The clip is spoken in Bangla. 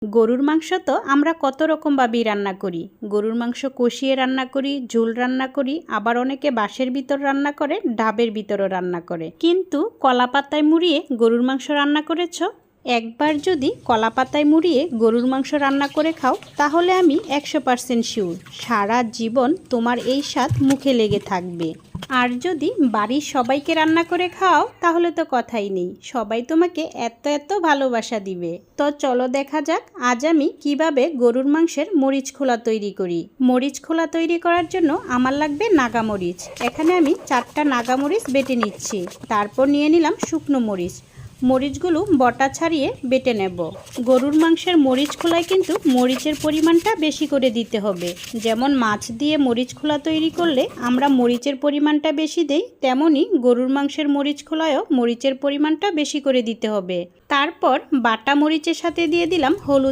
গরুর মাংস তো আমরা কত রকমভাবেই রান্না করি। গরুর মাংস কষিয়ে রান্না করি, ঝোল রান্না করি, আবার অনেকে বাঁশের ভিতর রান্না করে, ডাবের ভিতরও রান্না করে। কিন্তু কলা পাতায় মুড়িয়ে গরুর মাংস রান্না করেছো? একবার যদি কলা পাতায় মুড়িয়ে গরুর মাংস রান্না করে খাও, তাহলে আমি 100% শিওর সারা জীবন তোমার এই স্বাদ মুখে লেগে থাকবে। আর যদি বাড়ির সবাইকে রান্না করে খাও, তাহলে তো কথাই নেই, সবাই তোমাকে এত এত ভালোবাসা দিবে। তো চলো দেখা যাক আজ আমি কিভাবে গরুর মাংসের মরিচ খোলা তৈরি করি। মরিচ খোলা তৈরি করার জন্য আমার লাগবে নাগামরিচ। এখানে আমি 4টা নাগামরিচ বেটে নিচ্ছি। তারপর নিয়ে নিলাম শুকনো মরিচ। মরিচগুলো বটা ছাড়িয়ে বেটে নেব। গরুর মাংসের মরিচ খোলায় কিন্তু মরিচের পরিমাণটা বেশি করে দিতে হবে। যেমন মাছ দিয়ে মরিচ খোলা তৈরি করলে আমরা মরিচের পরিমাণটা বেশি দেই, তেমনই গরুর মাংসের মরিচ খোলায়ও মরিচের পরিমাণটা বেশি করে দিতে হবে। তারপর বাটা মরিচের সাথে দিয়ে দিলাম হলুদ